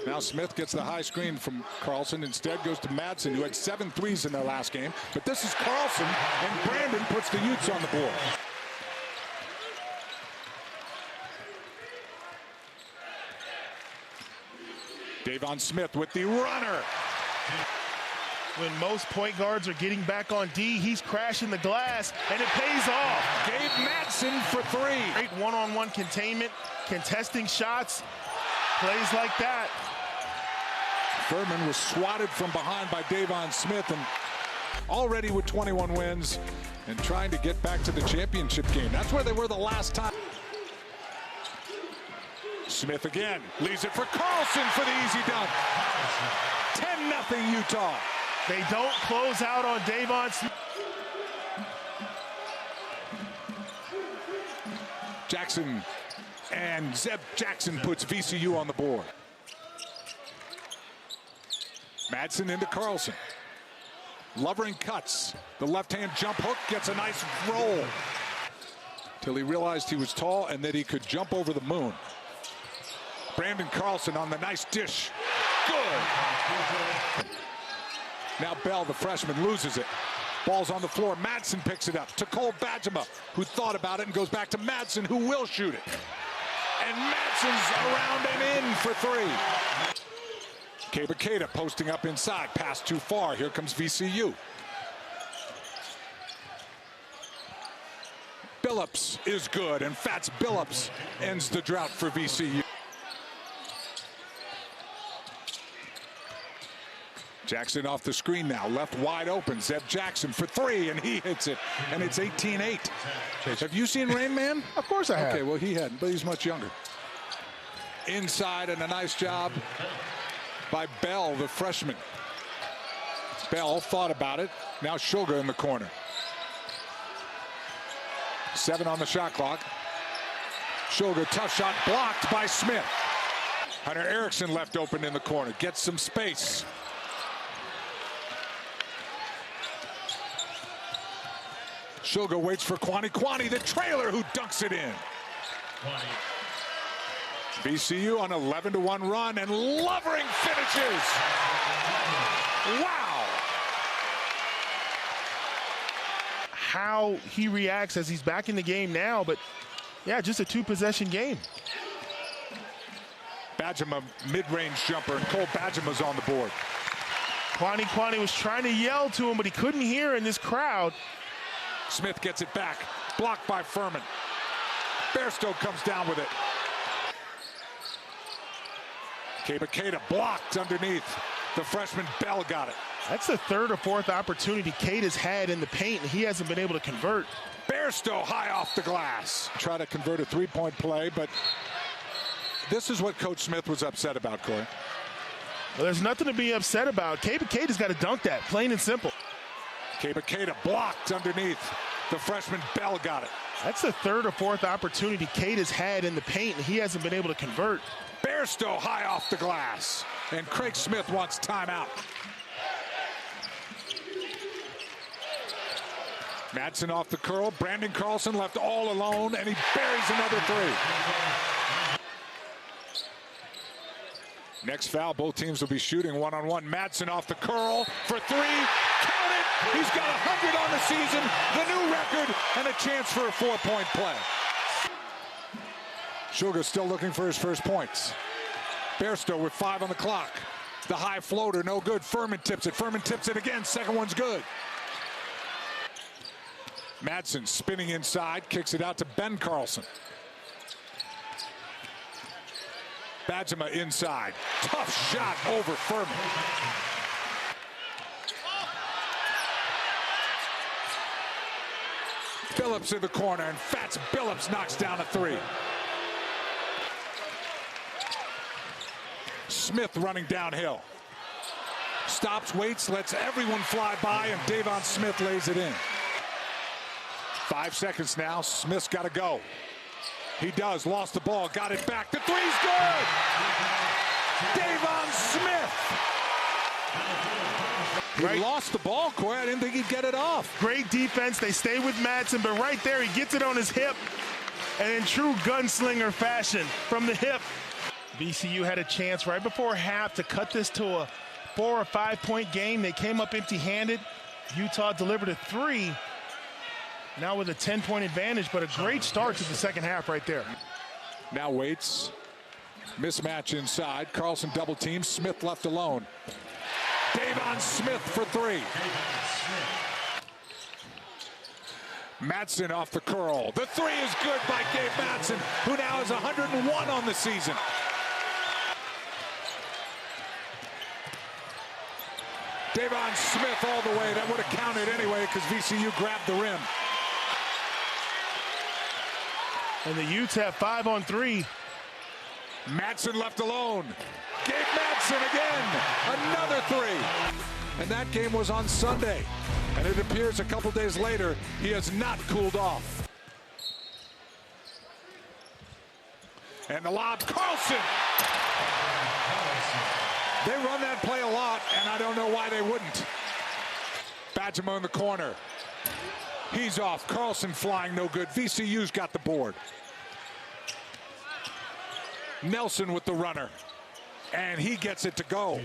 Now Smith gets the high screen from Carlson. Instead goes to Madsen, who had 7 threes in their last game. But this is Carlson, and Brandon puts the Utes on the board. Davon Smith with the runner. When most point guards are getting back on D, he's crashing the glass, and it pays off. Gabe Madsen for 3. Great one-on-one containment, contesting shots, plays like that. Furman was swatted from behind by Davon Smith, and already with 21 wins and trying to get back to the championship game. That's where they were the last time. Smith again, leaves it for Carlson for the easy dunk. 10-0 Utah. They don't close out on Davon Smith. Jackson, and Zeb Jackson puts VCU on the board. Madsen into Carlson. Lovering cuts. The left-hand jump hook gets a nice roll. Till he realized he was tall and that he could jump over the moon. Brandon Carlson on the nice dish. Good. Now Bell, the freshman, loses it. Ball's on the floor. Madsen picks it up to Cole Bajema, who thought about it and goes back to Madsen, who will shoot it. And Madsen's around and in for 3. Gabe posting up inside. Pass too far. Here comes VCU. Billups is good, and Fats Billups ends the drought for VCU. Jackson off the screen now, left wide open. Zeb Jackson for 3, and he hits it, and it's 18-8. Have you seen Rain Man? Of course I have. Okay, well, he hadn't, but he's much younger. Inside, and a nice job by Bell, the freshman. Bell thought about it. Now Sugar in the corner. 7 on the shot clock. Sugar, tough shot, blocked by Smith. Hunter Erickson left open in the corner. Gets some space. Sugar waits for Kwani, the trailer, who dunks it in. VCU on 11-1 run, and Lovering finishes. Wow. How he reacts as he's back in the game now, but yeah, just a 2-possession game. Bajema mid-range jumper, and Cole Bajema's on the board. Kwani was trying to yell to him, but he couldn't hear in this crowd. Smith gets it back, blocked by Furman. Bairstow comes down with it. Gabe blocked underneath. The freshman Bell got it. That's the 3rd or 4th opportunity Cade has had in the paint, and he hasn't been able to convert. Bairstow high off the glass. Try to convert a 3-point play, but this is what Coach Smith was upset about, Corey. Well, there's nothing to be upset about. Cade has got to dunk that, plain and simple. Gabe blocked underneath. The freshman Bell got it. That's the 3rd or 4th opportunity Cade has had in the paint, and he hasn't been able to convert. Bairstow high off the glass. And Craig Smith wants timeout. Madsen off the curl. Brandon Carlson left all alone, and he buries another 3. Next foul, both teams will be shooting one-on-one. Madsen off the curl for 3. Count it! He's got 100 on the season, the new record, and a chance for a 4-point play. Sugar still looking for his first points. Bairstow with 5 on the clock. The high floater, no good. Furman tips it again. Second one's good. Madsen spinning inside, kicks it out to Ben Carlson. Bajema inside. Tough shot over Furman. Billups in the corner, and Fats Billups knocks down a 3. Smith running downhill. Stops, waits, lets everyone fly by, and Davon Smith lays it in. 5 seconds now. Smith's got to go. He does. Lost the ball. Got it back. The 3's good. Davon Smith. He lost the ball, Corey. I didn't think he'd get it off. Great defense. They stay with Madsen, but right there, he gets it on his hip. And in true gunslinger fashion, from the hip, VCU had a chance right before half to cut this to a 4 or 5 point game. They came up empty-handed. Utah delivered a 3. Now with a 10-point advantage, but a great start to the second half right there. Now waits. Mismatch inside. Carlson double team. Smith left alone. Davon Smith for 3. Madsen off the curl. The 3 is good by Gabe Madsen, who now has 101 on the season. Davon Smith all the way. That would have counted anyway because VCU grabbed the rim. And the Utes have 5 on 3. Madsen left alone. Gabe Madsen again. Another 3. And that game was on Sunday. And it appears a couple days later, he has not cooled off. And the lob, Carlson. They run that play a lot, and I don't know why they wouldn't. Badgemo in the corner. He's off. Carlson flying no good. VCU's got the board. Nelson with the runner. And he gets it to go.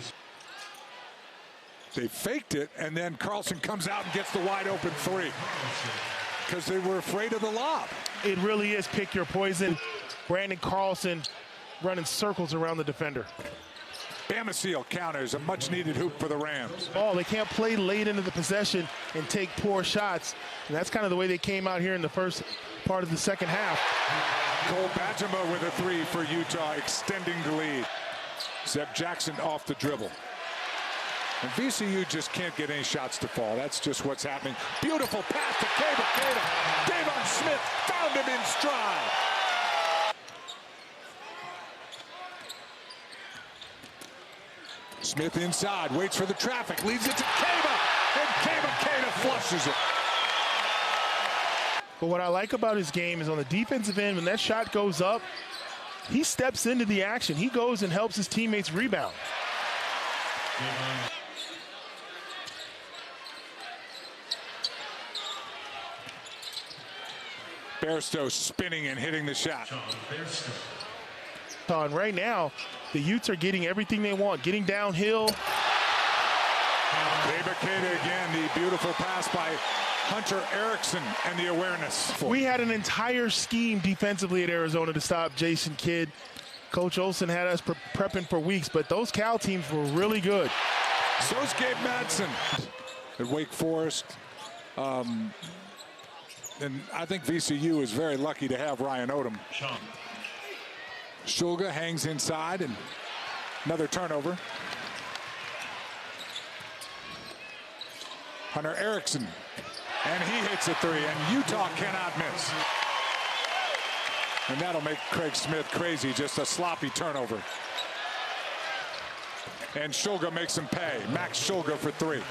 They faked it, and then Carlson comes out and gets the wide open 3. Because they were afraid of the lob. It really is pick your poison. Brandon Carlson running circles around the defender. Bamaseal counters, a much-needed hoop for the Rams. Oh, they can't play late into the possession and take poor shots. And that's kind of the way they came out here in the first part of the second half. Cole Badgemo with a 3 for Utah, extending the lead. Zeb Jackson off the dribble. And VCU just can't get any shots to fall. That's just what's happening. Beautiful pass to Gabe. Davon Smith found him in stride. Smith inside, waits for the traffic, leads it to Kaba, and Kaba flushes it. But what I like about his game is on the defensive end, when that shot goes up, he steps into the action. He goes and helps his teammates rebound. Bairstow spinning and hitting the shot. And right now, the Utes are getting everything they want, getting downhill. Kaba again, the beautiful pass by Hunter Erickson and the awareness. We had an entire scheme defensively at Arizona to stop Jason Kidd. Coach Olson had us prepping for weeks, but those Cal teams were really good. So's Gabe Madsen at Wake Forest. And I think VCU is very lucky to have Ryan Odom. Shulga hangs inside, and another turnover. Hunter Erickson, and he hits a 3, and Utah cannot miss. And that'll make Craig Smith crazy, just a sloppy turnover. And Shulga makes him pay. Max Shulga for 3.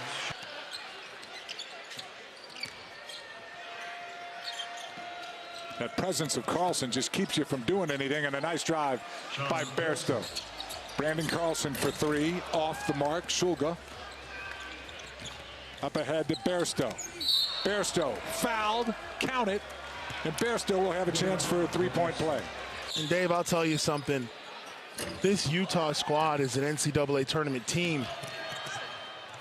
That presence of Carlson just keeps you from doing anything, and a nice drive by Bairstow. Brandon Carlson for 3, off the mark. Shulga up ahead to Bairstow. Bairstow fouled, count it, and Bairstow will have a chance for a 3-point play. And Dave, I'll tell you something. This Utah squad is an NCAA tournament team.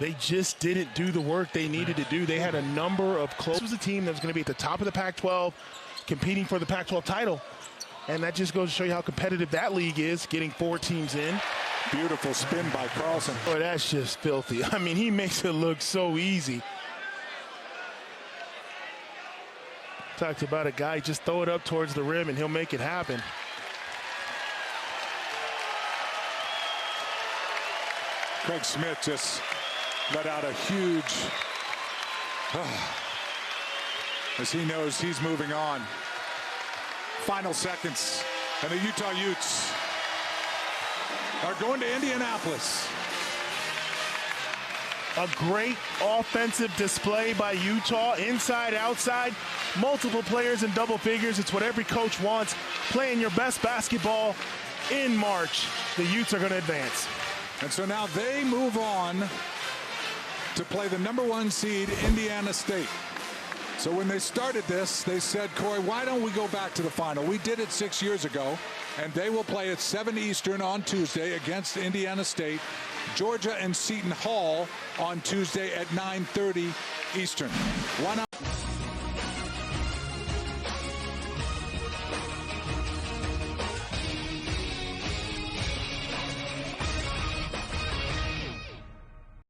They just didn't do the work they needed to do. They had a number of close. This was a team that was going to be at the top of the Pac-12, competing for the Pac-12 title. And that just goes to show you how competitive that league is, getting 4 teams in. Beautiful spin by Carlson. Boy, that's just filthy. I mean, he makes it look so easy. Talked about a guy, just throw it up towards the rim and he'll make it happen. Craig Smith just let out a huge, as he knows he's moving on. Final seconds, and the Utah Utes are going to Indianapolis. A great offensive display by Utah, inside, outside, multiple players in double figures. It's what every coach wants. Playing your best basketball in March. The Utes are going to advance. And so now they move on to play the #1 seed Indiana State. So when they started this, they said, Corey, why don't we go back to the final? We did it 6 years ago, and they will play at 7 Eastern on Tuesday against Indiana State. Georgia and Seton Hall on Tuesday at 9:30 Eastern. Why not?